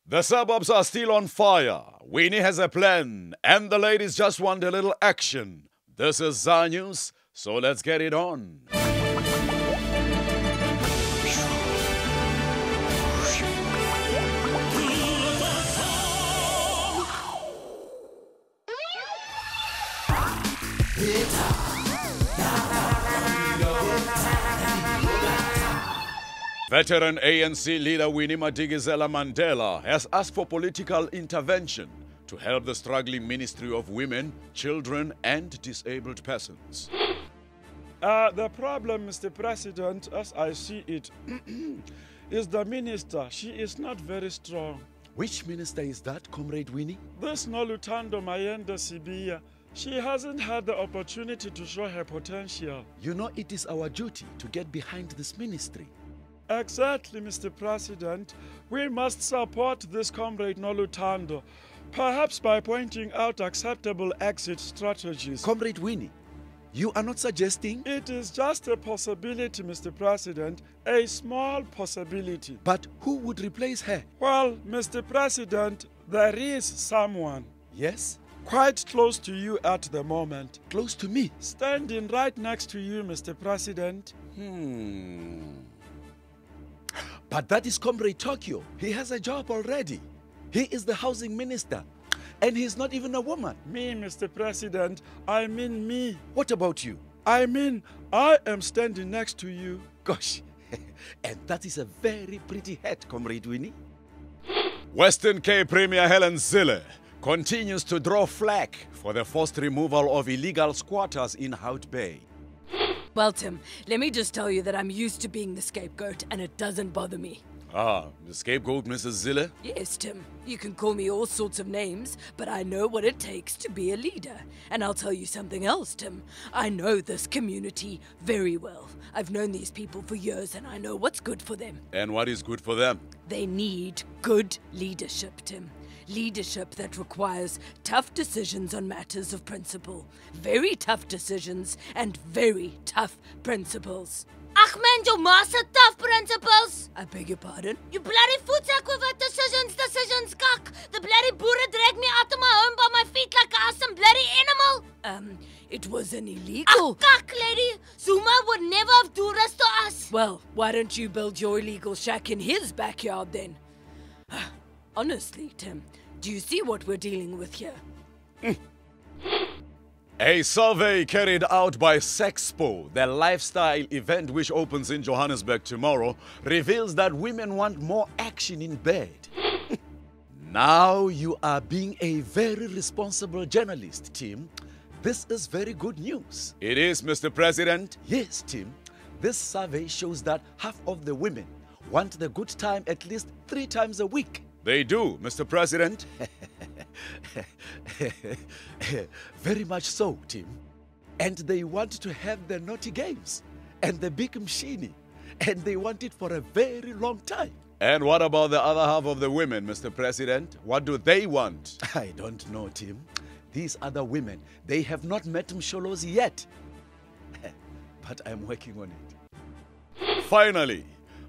The suburbs are still on fire. Winnie has a plan, and the ladies just want a little action. This is Zanews, so let's get it on. Veteran ANC leader Winnie Mandela has asked for political intervention to help the struggling Ministry of Women, Children and Disabled Persons. The problem, Mr. President, as I see it, is the minister. She is not very strong. Which minister is that, Comrade Winnie? This Noluthando Mayenda Sibiya. She hasn't had the opportunity to show her potential. You know it is our duty to get behind this ministry. Exactly, Mr. President. We must support this Comrade Noluthando, perhaps by pointing out acceptable exit strategies. Comrade Winnie, you are not suggesting? It is just a possibility, Mr. President, a small possibility. But who would replace her? Well, Mr. President, there is someone. Yes? Quite close to you at the moment. Close to me? Standing right next to you, Mr. President. But that is Comrade Tokyo. He has a job already. He is the housing minister. And he's not even a woman. Me, Mr. President. I mean me. What about you? I mean, I am standing next to you. Gosh. And that is a very pretty hat, Comrade Winnie. Western Cape Premier Helen Zille continues to draw flack for the forced removal of illegal squatters in Hout Bay. Well, Tim, let me just tell you that I'm used to being the scapegoat and it doesn't bother me. Ah, the scapegoat, Mrs. Zille? Yes, Tim. You can call me all sorts of names, but I know what it takes to be a leader. And I'll tell you something else, Tim. I know this community very well. I've known these people for years and I know what's good for them. And what is good for them? They need good leadership, Tim. Leadership that requires tough decisions on matters of principle. Very tough decisions and very tough principles. Ach man, jou ma se tough principles. I beg your pardon? You bloody voetsak with what decisions, kak. The bloody boere drag me out of my home by my feet like a awesome bloody animal. It was an illegal... Ach, kak, lady. Zuma would never have do this to us. Well, why don't you build your illegal shack in his backyard then? Honestly, Tim, do you see what we're dealing with here? A survey carried out by Sexpo, the lifestyle event which opens in Johannesburg tomorrow, reveals that women want more action in bed. Now you are being a very responsible journalist, Tim. This is very good news. It is, Mr. President. Yes, Tim. This survey shows that half of the women want the good time at least 3 times a week. They do, Mr. President. Very much so, Tim. And they want to have the naughty games and the big machine. And they want it for a very long time. And what about the other half of the women, Mr. President? What do they want? I don't know, Tim. These other women, they have not met Msholos yet. But I'm working on it. Finally,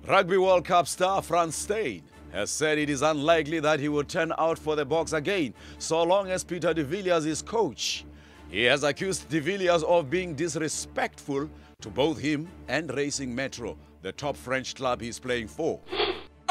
Rugby World Cup star Frans Steyn has said it is unlikely that he will turn out for the Boks again, so long as Peter de Villiers is coach. He has accused de Villiers of being disrespectful to both him and Racing Metro, the top French club he's playing for.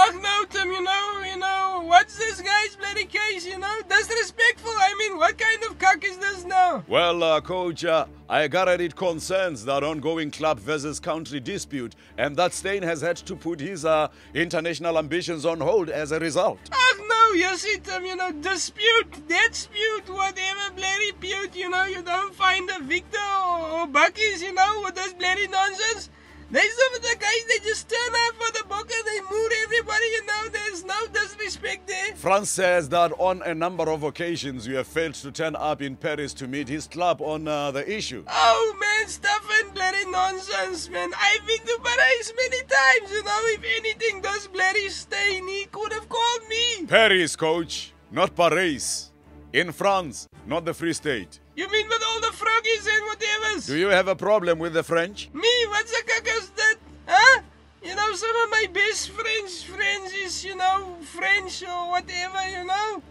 Ach no, Tim, you know, what's this guy's bloody case, disrespectful, I mean, what kind of cock is this now? Well, coach, I gather it concerns that ongoing club versus country dispute, and that Steyn has had to put his international ambitions on hold as a result. Ach no, you see, Tim, dispute, whatever bloody pute, you don't find a victor or buckies, with this bloody nonsense. They some of the guys, they just turn up for the book and they mood everybody, there's no disrespect there. Frans says that on a number of occasions you have failed to turn up in Paris to meet his club on the issue. Oh man, stuff and bloody nonsense, man. I've been to Paris many times, if anything does bloody Steyn, he could have called me. Paris, coach, not Paris. In France, not the Free State. You mean with all the froggies and whatevers? Do you have a problem with the French? Me? What's a cactus that? Huh? You know, some of my best friends is, you know, French or whatever, you know.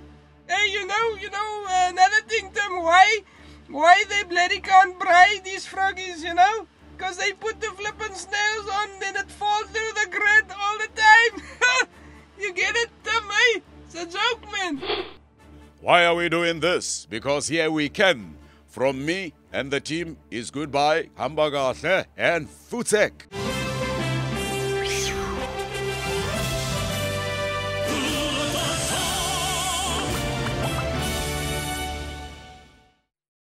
Hey, you know, another thing, Tim, why they bloody can't braai these froggies, you know? Because they put the flippin' snails on, then it falls through the grid all the time. You get it, Tim, eh? It's a joke, man. Why are we doing this? Because here we can. From me and the team is goodbye, Hambagahle and Futsek.